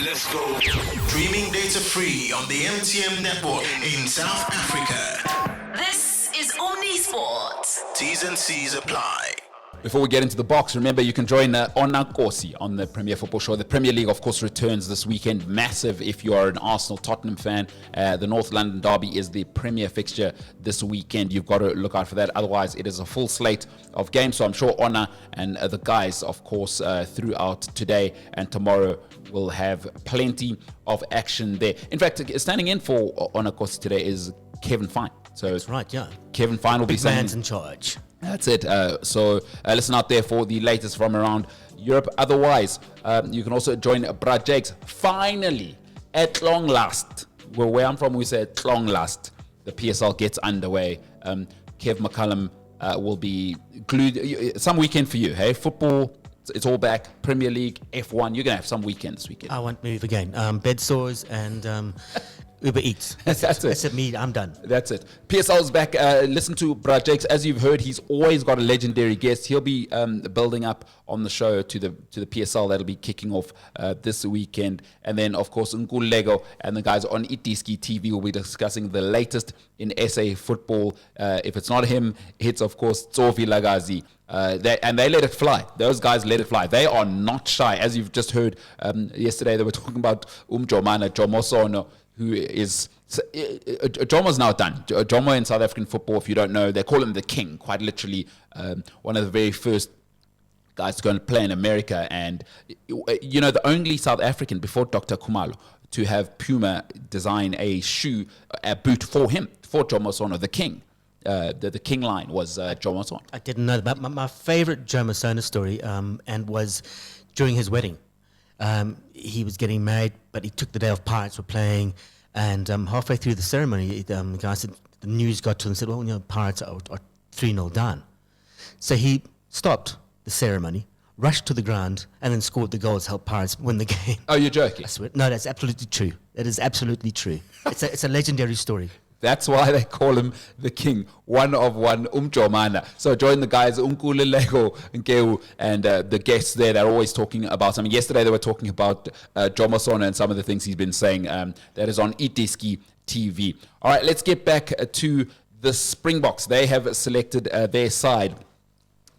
Let's go. Streaming data free on the MTN network in South Africa. This is Omnisport. T's and C's apply. Before we get into the box, remember you can join Ona Kosi on the Premier Football Show. The Premier League, of course, returns this weekend. Massive if you are an Arsenal-Tottenham fan. The North London Derby is the premier fixture this weekend. You've got to look out for that. Otherwise, it is a full slate of games. So I'm sure Ona and the guys, of course, throughout today and tomorrow will have plenty of action there. In fact, standing in for Ona Kosi today is Kevin Fine. So that's right, yeah. Kevin Fine will be Big man's in charge. That's it. So listen out there for the latest from around Europe. Otherwise, you can also join Brad Jakes. Finally, at long last, where I'm from, we say at long last, the PSL gets underway. Kev McCullum will be glued. Some weekend for you, hey? Football, it's all back. Premier League, F1. You're going to have some weekend this weekend. I won't move again. Bed sores and... Uber Eats. That's it. That's it. Me, I'm done. That's it. PSL's back. Listen to Brad Jakes. As you've heard, he's always got a legendary guest. He'll be building up on the show to the PSL that'll be kicking off this weekend. And then, of course, Lego and the guys on Itiski TV will be discussing the latest in SA football. If it's not him, it's, of course, Tsofi Lagazi. They let it fly. Those guys let it fly. They are not shy. As you've just heard yesterday, they were talking about Jomana Jomosono, who is... Jomo's now done. Jomo in South African football, if you don't know, they call him the king, quite literally. One of the very first guys to go and play in America. And, you know, the only South African before Dr. Khumalo to have Puma design a boot for him, for Jomo Sono, the king. The king line was Jomo Sono. I didn't know that. My favorite Jomo Sono story and was during his wedding. He was getting married, but he took the day off. Pirates were playing, and halfway through the ceremony, the guy said, the news got to him and said, well, you know, Pirates are 3-0 down. So he stopped the ceremony, rushed to the ground, and then scored the goals to help Pirates win the game. Oh, you're joking? I swear. No, that's absolutely true. That is absolutely true. It's a legendary story. That's why they call him the king, one of one, Jomana. So join the guys, Lego and the guests there. They're always talking about something. Yesterday they were talking about Jomo Sono and some of the things he's been saying. That is on Itiski TV. All right, let's get back to the Springboks. They have selected their side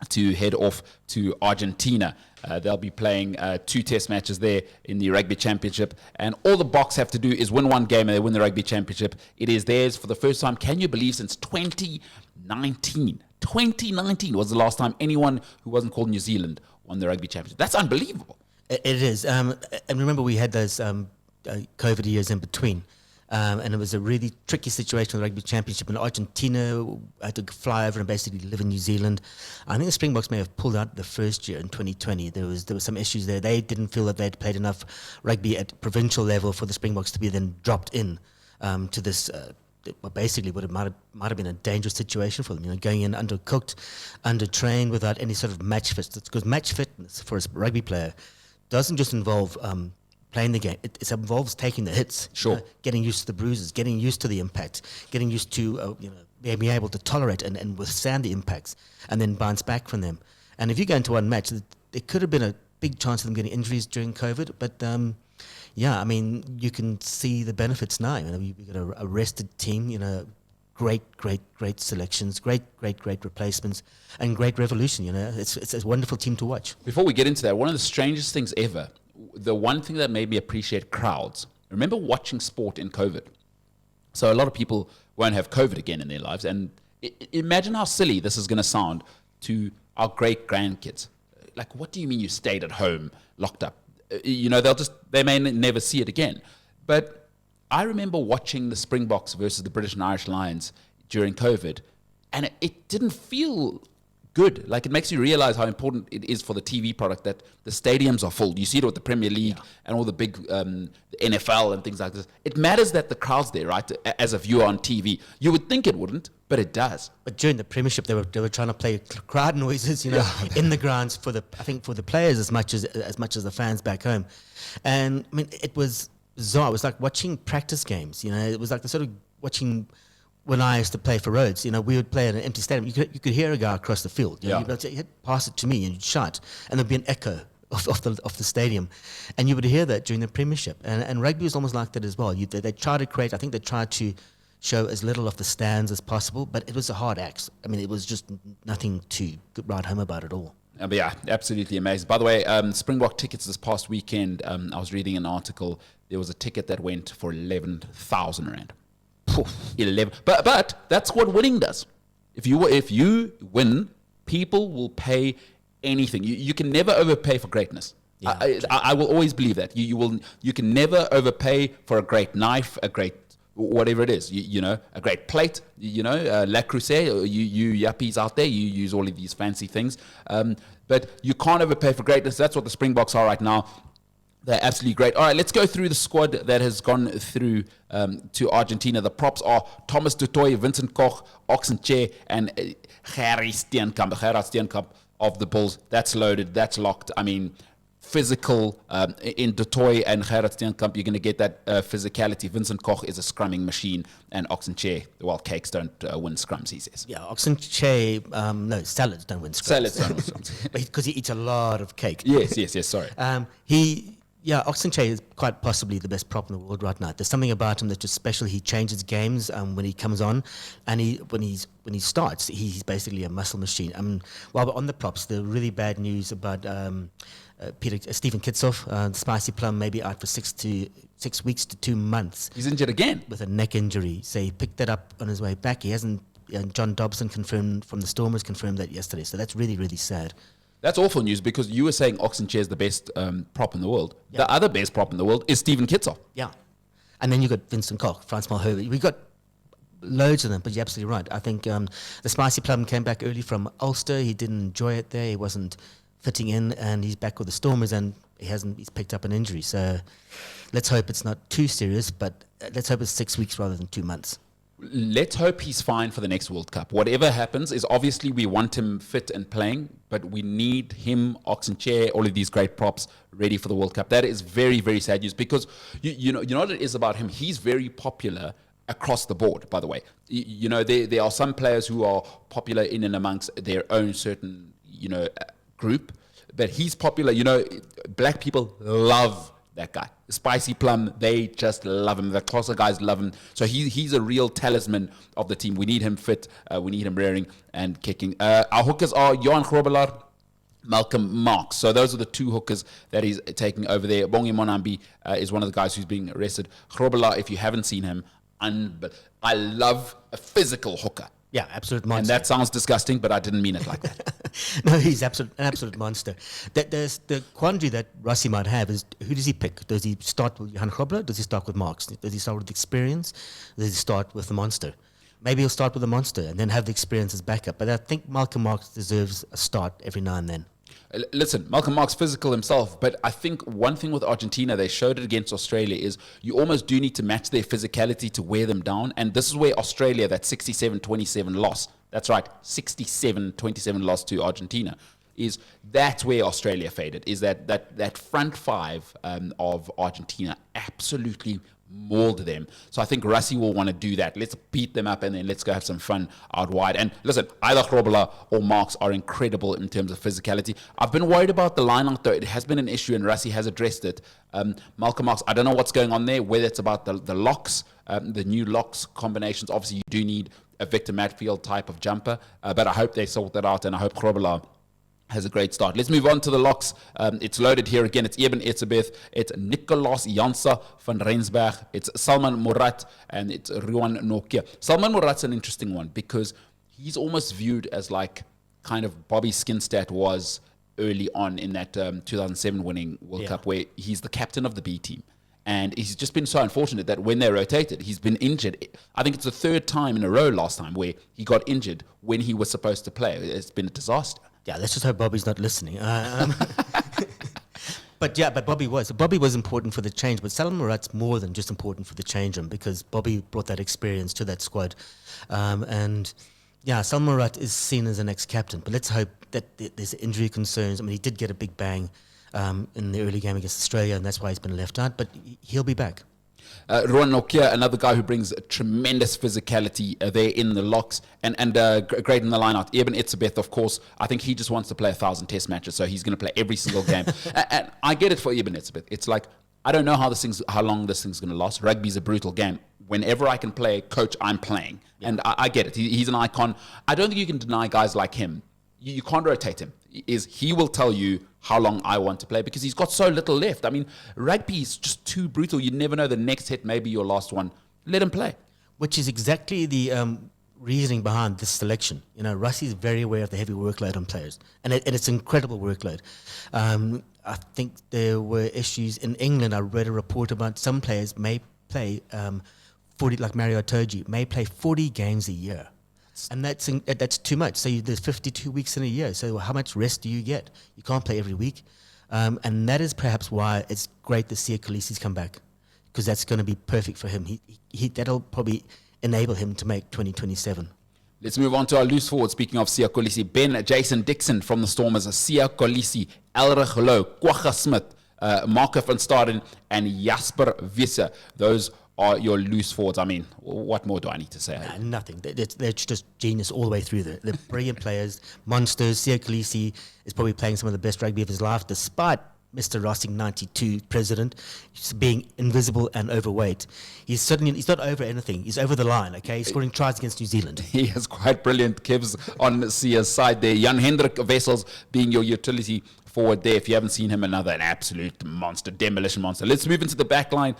to head off to Argentina. They'll be playing 2 test matches there in the Rugby Championship. And all the Boks have to do is win one game and they win the Rugby Championship. It is theirs for the first time, can you believe, since 2019. 2019 was the last time anyone who wasn't called New Zealand won the Rugby Championship. That's unbelievable. It is. And remember, we had those COVID years in between. And it was a really tricky situation with the Rugby Championship in Argentina. I had to fly over and basically live in New Zealand. I think the Springboks may have pulled out the first year in 2020. There was some issues there. They didn't feel that they'd played enough rugby at provincial level for the Springboks to be then dropped in to this. Basically, what it might have been a dangerous situation for them. You know, going in undercooked, undertrained, without any sort of match fitness. Because match fitness for a rugby player doesn't just involve playing the game. It involves taking the hits, sure, getting used to the bruises, getting used to the impact, getting used to being able to tolerate and withstand the impacts, and then bounce back from them. And if you go into one match, there could have been a big chance of them getting injuries during COVID. But yeah, I mean, you can see the benefits now. You know, you've got a rested team. You know, great selections, great replacements, and great revolution. You know, it's a wonderful team to watch. Before we get into that, one of the strangest things ever. The one thing that made me appreciate crowds. I remember watching sport in COVID. So a lot of people won't have COVID again in their lives. And imagine how silly this is going to sound to our great grandkids. Like, what do you mean you stayed at home, locked up? You know, they may never see it again. But I remember watching the Springboks versus the British and Irish Lions during COVID. And it didn't feel good. Like, it makes you realize how important it is for the TV product that the stadiums are full. You see it with the Premier League and all the big the NFL and things like this. It matters that the crowd's there, right? As a viewer on TV, you would think it wouldn't, but it does. But during the Premiership, they were trying to play crowd noises, you know, in the grounds for the players as much as the fans back home. And I mean, it was bizarre. It was like watching practice games. You know, it was like the sort of watching. When I used to play for Rhodes, you know, we would play in an empty stadium. You could hear a guy across the field. You know, you'd pass it to me and you'd shout, and there'd be an echo of the stadium, and you would hear that during the Premiership. And rugby was almost like that as well. They tried to create. I think they tried to show as little of the stands as possible, but it was a hard act. I mean, it was just nothing to write home about at all. But yeah, absolutely amazing. By the way, Springbok tickets this past weekend, I was reading an article. There was a ticket that went for 11,000 rand. 11. But that's what winning does. If you win, people will pay anything. You can never overpay for greatness. Yeah, I will always believe that. You can never overpay for a great knife, a great whatever it is, a great plate, Le Creuset, you yuppies out there, you use all of these fancy things. But you can't overpay for greatness. That's what the Springboks are right now. They're absolutely great. All right, let's go through the squad that has gone through to Argentina. The props are Thomas du Toit, Vincent Koch, Oxenchair, and Gerard Steenkamp of the Bulls. That's loaded. That's locked. I mean, physical in du Toit and Gerard Steenkamp, you're going to get that physicality. Vincent Koch is a scrumming machine, and Oxenchair, well, cakes don't win scrums, he says. Yeah, Oxenchair, no, salads don't win scrums. Salads don't win scrums. Because he eats a lot of cake. Yes, sorry. Oxenchair is quite possibly the best prop in the world right now. There's something about him that's just special. He changes games when he comes on, and when he starts, he's basically a muscle machine. While we're on the props, the really bad news about Stephen Kitsoff, the Spicy Plum, may be out for 6 weeks to 2 months. He's injured again with a neck injury. So he picked that up on his way back. He hasn't. John Dobson confirmed from the Stormers confirmed that yesterday. So that's really, really sad. That's awful news, because you were saying Oxenchair is the best prop in the world. Yeah. The other best prop in the world is Stephen Kitsoff. Yeah. And then you got Vincent Koch, Frans Malherbe. We got loads of them, but you're absolutely right. I think the Spicy Plum came back early from Ulster. He didn't enjoy it there. He wasn't fitting in, and he's back with the Stormers, and he's picked up an injury. So let's hope it's not too serious, but let's hope it's 6 weeks rather than 2 months. Let's hope he's fine for the next World Cup. Whatever happens is obviously we want him fit and playing, but we need him, Oxenchair, all of these great props ready for the World Cup. That is very, very sad news, because you know what it is about him. He's very popular across the board, by the way. There are some players who are popular in and amongst their own certain, group, but he's popular. Black people love that guy. Spicy Plum, they just love him. The Xhosa guys love him. So he's a real talisman of the team. We need him fit. We need him rearing and kicking. Our hookers are Johan Grobbelaar, Malcolm Marx. So those are the two hookers that he's taking over there. Bongi Mbonambi is one of the guys who's being arrested. Grobbelaar, if you haven't seen him, I love a physical hooker. Yeah, absolute monster. And that sounds disgusting, but I didn't mean it like that. No, he's an absolute monster. There's the quandary that Rassie might have is, who does he pick? Does he start with Johan Grobbelaar? Does he start with Marx? Does he start with experience? Does he start with the monster? Maybe he'll start with the monster and then have the experience as backup. But I think Malcolm Marx deserves a start every now and then. Listen, Malcolm Marx physical himself, but I think one thing with Argentina, they showed it against Australia, is you almost do need to match their physicality to wear them down. And this is where Australia, that 67-27 loss, that's right, 67-27 loss to Argentina, that's where Australia faded, is that front five of Argentina absolutely mauled them. So I think Rassie will want to do that. Let's beat them up and then let's go have some fun out wide. And listen, either Grobbelaar or Marx are incredible in terms of physicality. I've been worried about the line out though. It has been an issue and Rassie has addressed it. Malcolm Marx, I don't know what's going on there, whether it's about the locks, the new locks combinations. Obviously you do need a Victor Matfield type of jumper, but I hope they sort that out and I hope Grobbelaar has a great start. Let's move on to the locks. It's loaded here again. It's Eben Etzebeth. It's Nicolas Jansa van Rensberg. It's Salman Murat. And it's Ruan Nokia. Salman Murat's an interesting one because he's almost viewed as like kind of Bobby Skinstad was early on in that 2007 winning World Cup, where he's the captain of the B team. And he's just been so unfortunate that when they rotated, he's been injured. I think it's the third time in a row last time where he got injured when he was supposed to play. It's been a disaster. Yeah, let's just hope Bobby's not listening. But Bobby was important for the change. But Salman Murat's more than just important for the change room because Bobby brought that experience to that squad. And Salman Murat is seen as an ex-captain. But let's hope that there's injury concerns. I mean, he did get a big bang in the early game against Australia, and that's why he's been left out. But he'll be back. Rowan Nokia, another guy who brings tremendous physicality there in the locks and great in the line out. Eben Etzebeth, of course, I think he just wants to play 1,000 test matches, so he's going to play every single game. and I get it for Eben Etzebeth. It's like, I don't know how long this thing's going to last. Rugby's a brutal game. Whenever I can play, coach, I'm playing. Yeah. And I get it. He's an icon. I don't think you can deny guys like him. You can't rotate him. He will tell you how long I want to play because he's got so little left. I mean, rugby is just too brutal. You never know the next hit may be your last one. Let him play. Which is exactly the reasoning behind this selection. You know, Rassie is very aware of the heavy workload on players, and it's an incredible workload. I think there were issues in England. I read a report about some players may play 40, like Mario Toji, may play 40 games a year. And that's too much. So there's 52 weeks in a year. So how much rest do you get? You can't play every week. And that is perhaps why it's great to see Kolisi's come back, because that's going to be perfect for him. That'll probably enable him to make 2027. Let's move on to our loose forward. Speaking of Siya Kolisi, Jason Dixon from the Stormers, Siya Kolisi, Elrich Lou, Kwagga Smith, Marco van Staden, and Jasper Visser. Those are your loose forwards. I mean, what more do I need to say? Nothing. They're just genius all the way through. They're brilliant players, monsters. Siya Kolisi is probably playing some of the best rugby of his life, despite Mr. Rossing 92 president being invisible and overweight. He's not over anything. He's over the line, okay? He's scoring tries against New Zealand. He is quite brilliant. Kev's on Sia's side there. Jan Hendrik Wessels being your utility forward there. If you haven't seen him, an absolute monster, demolition monster. Let's move into the back line.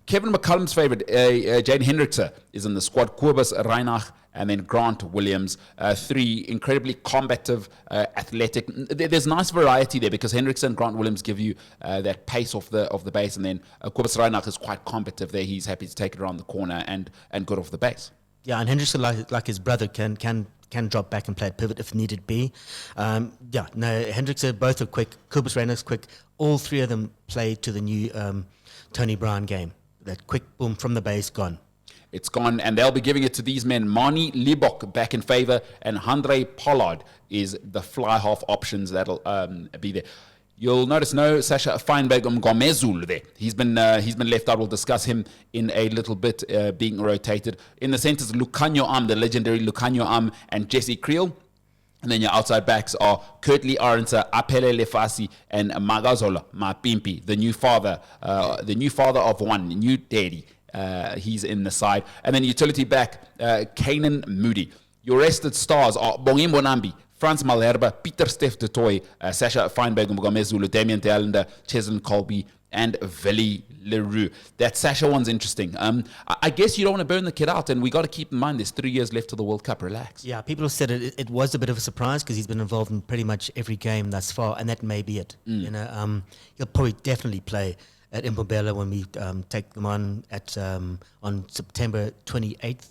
Kevin McCullum's favourite, Jane Hendrickse, is in the squad. Kobus Reinach and then Grant Williams. Three incredibly combative, athletic. There's nice variety there because Hendrickse and Grant Williams give you that pace off the base, and then Kobus Reinach is quite combative there. He's happy to take it around the corner and good off the base. Yeah, and Hendrickse, like his brother, can drop back and play at pivot if needed be. Hendrickse, both are quick. Kobus Reinach's quick. All three of them play to the new Tony Brown game. That quick boom from the base, gone. It's gone, and they'll be giving it to these men. Manie Libbok back in favour, and Handre Pollard is the fly half options that'll be there. You'll notice no Sasha Feinberg Mgomezulu there. He's been left out. We'll discuss him in a little bit, being rotated. In the centres, Lukhanyo Am, the legendary Lukhanyo Am, and Jesse Creel. And then your outside backs are Kurtley Arendse, Apele Lefasi, and Magazola Mapimpi, the new father of one, new daddy. He's in the side. And then utility back, Kanan Moody. Your rested stars are Bongi Mbonambi, Frans Malherbe, Pieter Stef de Toy, Sasha Feinberg Mgomezulu, Damian de Allende, Cheslin Kolbe, and Willie le Roux. That Sasha one's interesting. I guess you don't want to burn the kid out, and we got to keep in mind there's 3 years left to the World Cup. Relax. Yeah, people have said it was a bit of a surprise because he's been involved in pretty much every game thus far, and that may be it. You know, he'll probably definitely play at Mbombela when we take them on September 28th.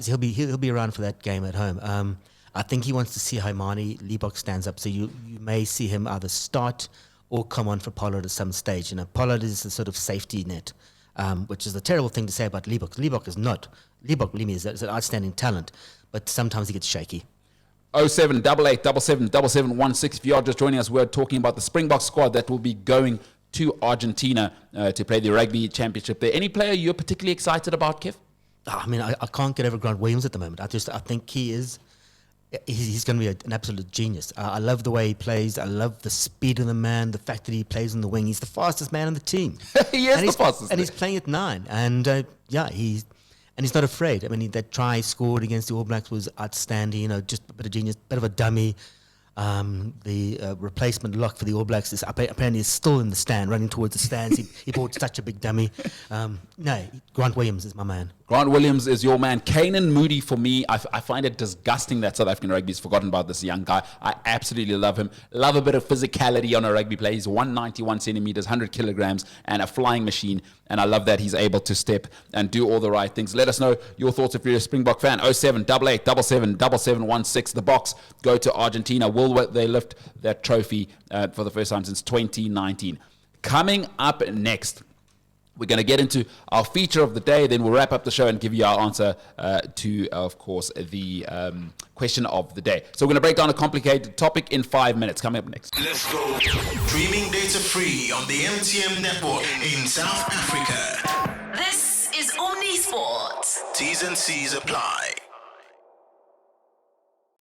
So he'll be around for that game at home. I think he wants to see how Manie Libbok stands up. So you may see him either start or come on for Pollard at some stage. You know, Pollard is the sort of safety net, which is a terrible thing to say about Libbok. Libbok is not. Libbok, believe me, is an outstanding talent, but sometimes he gets shaky. 0788 777716. If you are just joining us, we're talking about the Springboks squad that will be going to Argentina to play the Rugby Championship there. Any player you're particularly excited about, Kev? I mean, I can't get over Grant Williams at the moment. I think he's going to be an absolute genius. I love the way he plays. I love the speed of the man, the fact that he plays on the wing. He's the fastest man on the team. He is the fastest. And he's playing at 9. And he's not afraid. I mean, that try he scored against the All Blacks was outstanding. You know, just a bit of genius, bit of a dummy. The replacement lock for the All Blacks is apparently is still in the stand, running towards the stands. He bought such a big dummy. Grant Williams is my man. Grant Williams is your man. Kanan Moody, for me, I find it disgusting that South African rugby has forgotten about this young guy. I absolutely love him. Love a bit of physicality on a rugby play. He's 191 centimeters, 100 kilograms, and a flying machine. And I love that he's able to step and do all the right things. Let us know your thoughts if you're a Springbok fan. 0788 777716. The Boks go to Argentina. Will they lift that trophy for the first time since 2019? Coming up next, We're going to get into our feature of the day, then we'll wrap up the show and give you our answer to, of course, the question of the day. So we're going to break down a complicated topic in 5 minutes. Coming up next. Let's go. Streaming data free on the MTM network in South Africa. This is Omnisport. T's and C's apply.